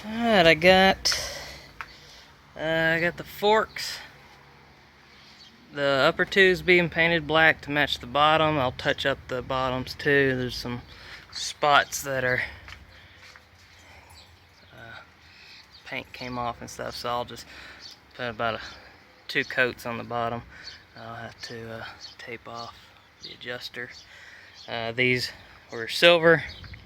Alright, I got the forks. The upper two's being painted black to match the bottom. I'll touch up the bottoms too. There's some spots that are paint came off and stuff, so I'll just put about 2 coats on the bottom. I'll have to tape off the adjuster. These were silver,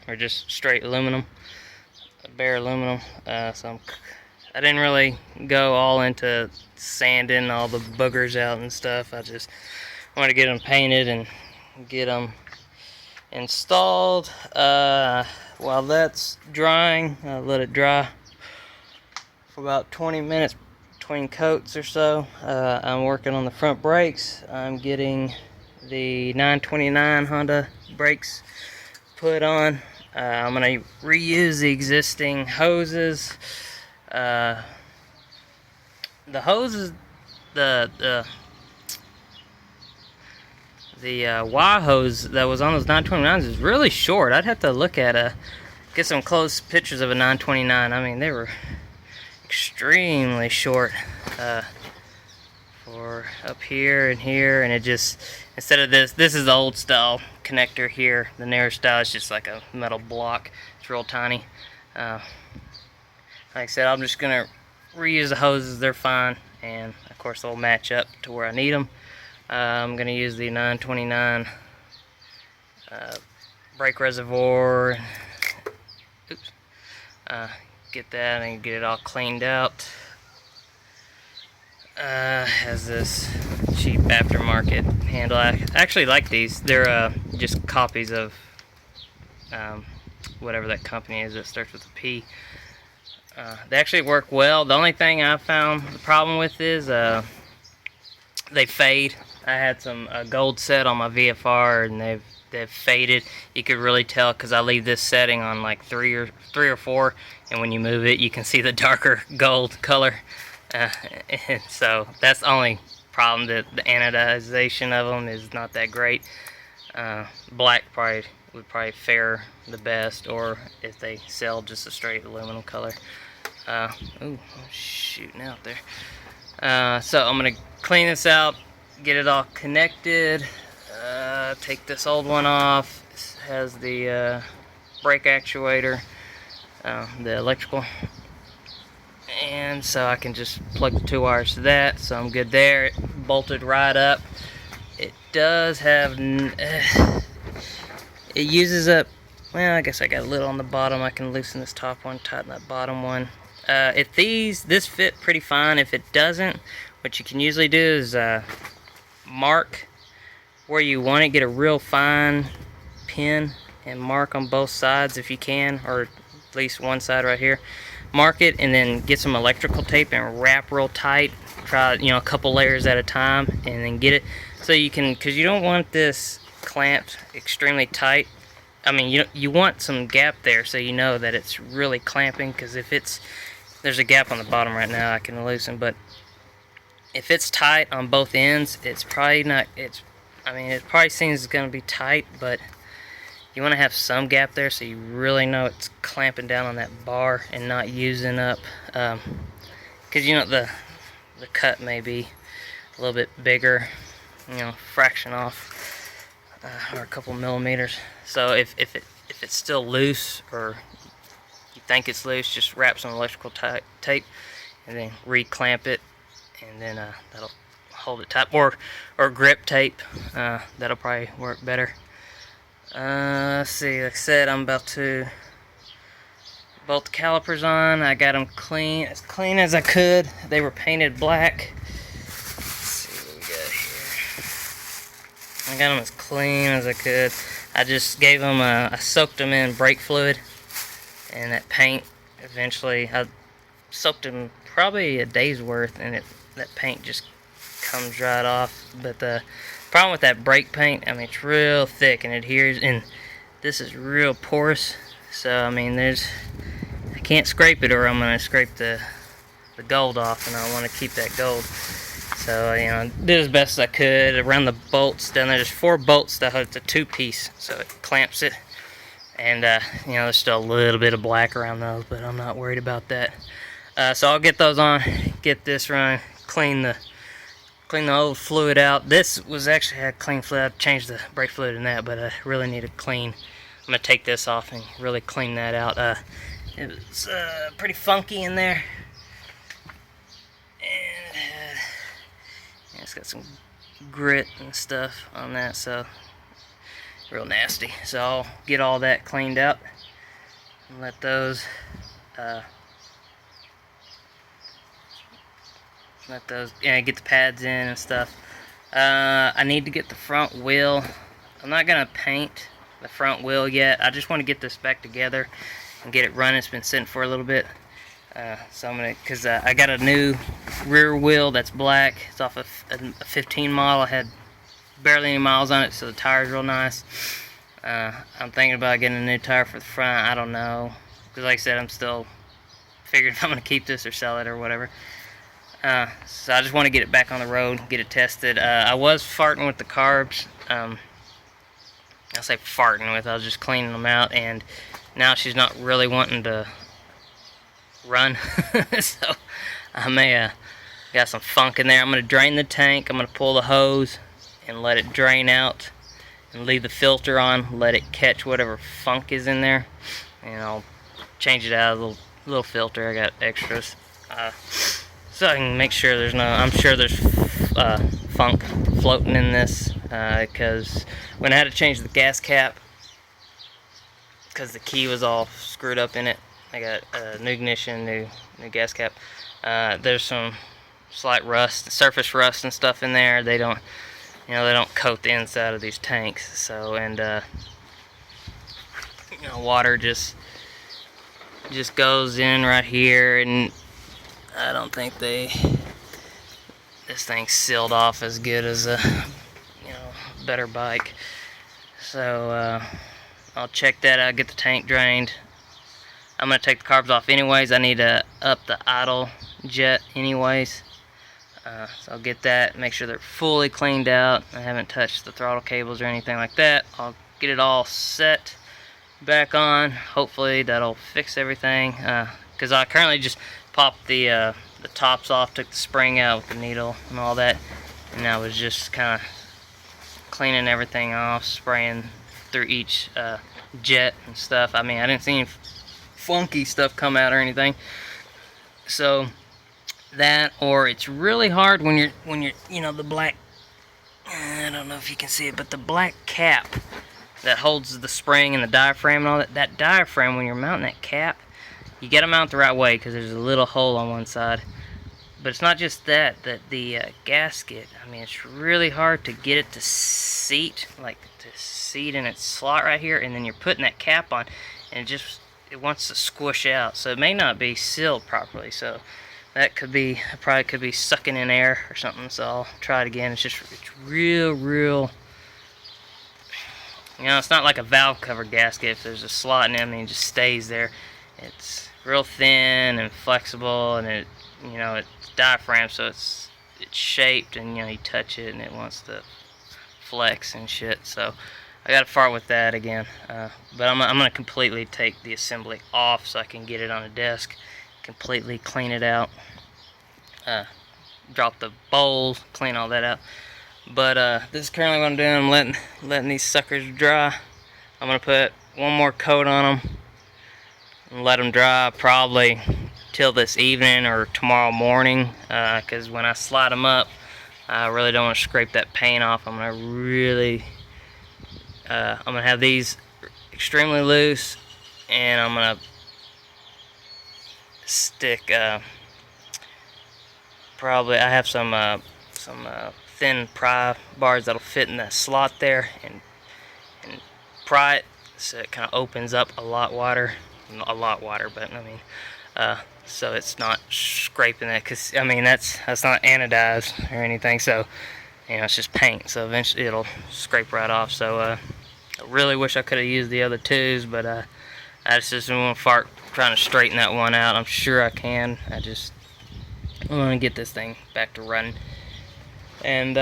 or just straight aluminum, bare aluminum. So I didn't really go all into sanding all the boogers out and stuff. I just wanted to get them painted and get them installed. While that's drying, I let it dry for about 20 minutes between coats or so. I'm working on the front brakes. I'm getting the 929 Honda brakes put on. I'm going to reuse the existing hoses. The hoses, the Y hose that was on those 929s is really short. I'd have to look at get some close pictures of a 929. I mean, they were extremely short for up here and here, and it just, instead of this is the old style connector here. The newer style is just like a metal block. It's real tiny. Like I said, I'm just gonna reuse the hoses. They're fine, and of course they'll match up to where I need them. I'm gonna use the 929 brake reservoir. Oops. Get that and get it all cleaned out. Has this cheap aftermarket handle. I actually like these. They're just copies of whatever that company is that starts with a P. They actually work well. The only thing I found the problem with is they fade. I had some gold set on my VFR, and they've faded. You could really tell because I leave this setting on like 3 or 4, and when you move it, you can see the darker gold color. And so that's the only problem. That the anodization of them is not that great. Black would probably fare the best, or if they sell just a straight aluminum color. Ooh, shooting out there. So I'm gonna clean this out, get it all connected. Take this old one off. This has the brake actuator, the electrical, and so I can just plug the 2 wires to that. So I'm good there. It bolted right up. It does have it uses up, well, I guess I got a little on the bottom. I can loosen this top one, tighten that bottom one. If this fit pretty fine. If it doesn't, what you can usually do is mark where you want it. Get a real fine pin and mark on both sides if you can, or at least one side right here. Mark it, and then get some electrical tape and wrap real tight. Try, a couple layers at a time, and then get it so you can, because you don't want this clamped extremely tight. I mean, you want some gap there so you know that it's really clamping, because if there's a gap on the bottom right now I can loosen, but if it's tight on both ends, it's probably not, it probably seems it's going to be tight, but you want to have some gap there so you really know it's clamping down on that bar and not using up, because the cut may be a little bit bigger, fraction off, or a couple millimeters. So if it's still loose, or you think it's loose, just wrap some electrical tape and then re-clamp it, and then that'll hold it tight, or grip tape. That'll probably work better. Let's see, like I said, I'm about to bolt the calipers on. I got them as clean as I could. They were painted black. Let's see what we got here. I got them as clean as I could. I just gave them I soaked them in brake fluid, and that paint eventually, I soaked them probably a day's worth, and that paint just comes right off. But the problem with that brake paint, it's real thick and adheres, and this is real porous. So I can't scrape it, or I'm gonna scrape the gold off, and I want to keep that gold. So I did as best as I could around the bolts down there. There's 4 bolts that it's a 2-piece, so it clamps it, And you know, there's still a little bit of black around those, but I'm not worried about that. So I'll get those on, get this running, clean the old fluid out. This was actually had clean fluid. I've changed the brake fluid in that, but I really need to clean. I'm gonna take this off and really clean that out. It was pretty funky in there, and it's got some grit and stuff on that, so real nasty. So I'll get all that cleaned out and let those get the pads in and stuff. I need to get the front wheel. I'm not gonna paint the front wheel yet. I just want to get this back together and get it running. It's been sitting for a little bit, so I'm gonna, cause I got a new rear wheel that's black. It's off of a 15 model. I had barely any miles on it, so the tire's real nice. I'm thinking about getting a new tire for the front. I don't know, because like I said, I'm still figuring if I'm gonna keep this or sell it or whatever. So I just want to get it back on the road, get it tested. I was farting with the carbs. I say farting with, I was just cleaning them out, and now she's not really wanting to run. So I may got some funk in there. I'm going to drain the tank. I'm going to pull the hose and let it drain out and leave the filter on, let it catch whatever funk is in there, and I'll change it out, a little filter. I got extras, so I can make sure there's no, I'm sure there's funk floating in this, because when I had to change the gas cap, because the key was all screwed up in it, I got a new ignition, new gas cap. There's some slight rust, surface rust and stuff in there. They don't, you know, they don't coat the inside of these tanks. So, and you know, water just goes in right here, and I don't think this thing's sealed off as good as a, you know, better bike. So I'll check that out, get the tank drained. I'm gonna take the carbs off anyways. I need to up the idle jet anyways. So I'll get that, make sure they're fully cleaned out. I haven't touched the throttle cables or anything like that. I'll get it all set back on. Hopefully that'll fix everything. Because I currently just popped the tops off, took the spring out with the needle and all that, and I was just kind of cleaning everything off, spraying through each jet and stuff. I mean, I didn't see any funky stuff come out or anything. So that, or it's really hard when you're you know, the black, I don't know if you can see it, but the black cap that holds the spring and the diaphragm and all that diaphragm, when you're mounting that cap, you gotta mount the right way, because there's a little hole on one side. But it's not just that the gasket, I mean, it's really hard to get it to seat, like to seat in its slot right here, and then you're putting that cap on, and it wants to squish out, so it may not be sealed properly. So that could be, probably could be sucking in air or something. So I'll try it again. It's real, you know, it's not like a valve cover gasket. If there's a slot in it, I mean, it just stays there. It's real thin and flexible, and it, you know, it's diaphragm, so it's shaped, and you know, you touch it and it wants to flex and shit. So I gotta fart with that again, but I'm gonna completely take the assembly off so I can get it on a desk, completely clean it out, drop the bowls, clean all that out. But this is currently what I'm doing. I'm letting these suckers dry. I'm gonna put one more coat on them and let them dry probably till this evening or tomorrow morning, because when I slide them up, I really don't want to scrape that paint off. I'm gonna have these extremely loose, and I'm gonna stick probably, I have some thin pry bars that'll fit in that slot there, and pry it so it kind of opens up a lot wider, but I mean, so it's not scraping that, because I mean, that's not anodized or anything, so you know, it's just paint, so eventually it'll scrape right off. So I really wish I could have used the other twos, but I just didn't want to fart trying to straighten that one out. I'm sure I can. I want to get this thing back to running. And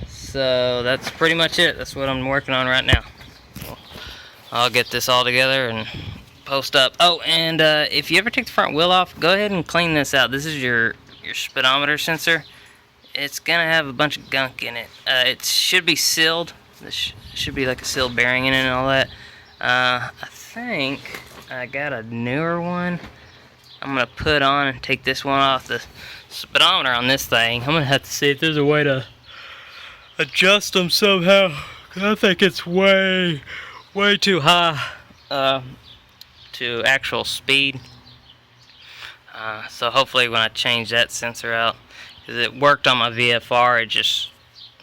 so that's pretty much it. That's what I'm working on right now. I'll get this all together and post up. Oh, and if you ever take the front wheel off, go ahead and clean this out. This is your speedometer sensor. It's gonna have a bunch of gunk in it. It should be sealed. This should be like a sealed bearing in it and all that. I think I got a newer one. I'm gonna put on and take this one off the speedometer on this thing. I'm gonna have to see if there's a way to adjust them somehow. I think it's way too high to actual speed. So hopefully when I change that sensor out, because it worked on my VFR, it just,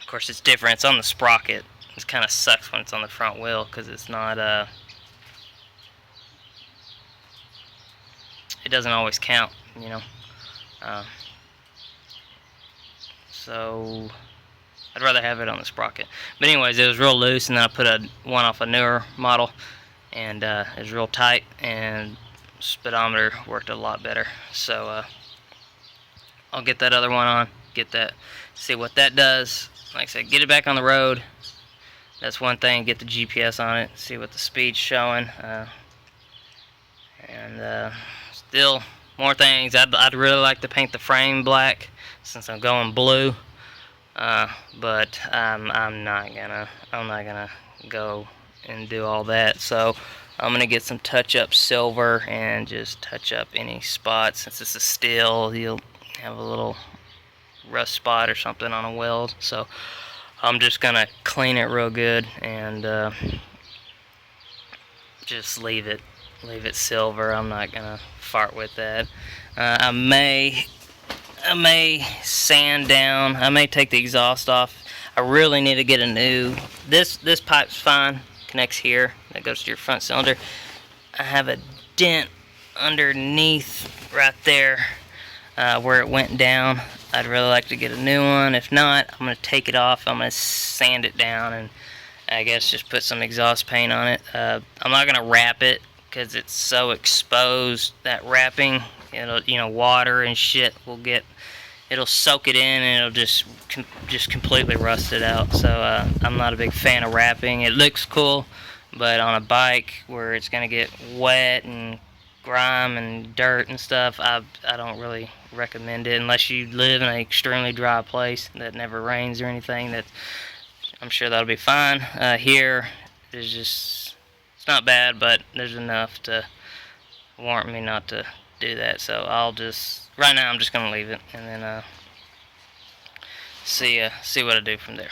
of course it's different. It's on the sprocket. It kind of sucks when it's on the front wheel because it's not it doesn't always count, you know. So I'd rather have it on the sprocket. But anyways, it was real loose, and then I put one off a newer model, and it was real tight, and speedometer worked a lot better. So I'll get that other one on, see what that does. Like I said, get it back on the road. That's one thing. Get the GPS on it, see what the speed's showing, and still more things. I'd really like to paint the frame black since I'm going blue, but I'm not gonna go and do all that. So I'm gonna get some touch-up silver and just touch up any spots. Since it's a steel, you'll have a little rust spot or something on a weld. So I'm just gonna clean it real good and just leave it silver. I'm not gonna fart with that. I may sand down. I may take the exhaust off. I really need to get a new. This pipe's fine. Connects here. That goes to your front cylinder. I have a dent underneath right there where it went down. I'd really like to get a new one. If not, I'm gonna take it off. I'm gonna sand it down and I guess just put some exhaust paint on it. I'm not gonna wrap it because it's so exposed. That wrapping, water and shit it'll soak it in and it'll just completely rust it out. So I'm not a big fan of wrapping. It looks cool, but on a bike where it's gonna get wet and grime and dirt and stuff, I don't really recommend it unless you live in an extremely dry place that never rains or anything. I'm sure that'll be fine. Here there's just, it's not bad, but there's enough to warrant me not to do that. So right now I'm just gonna leave it and then see what I do from there.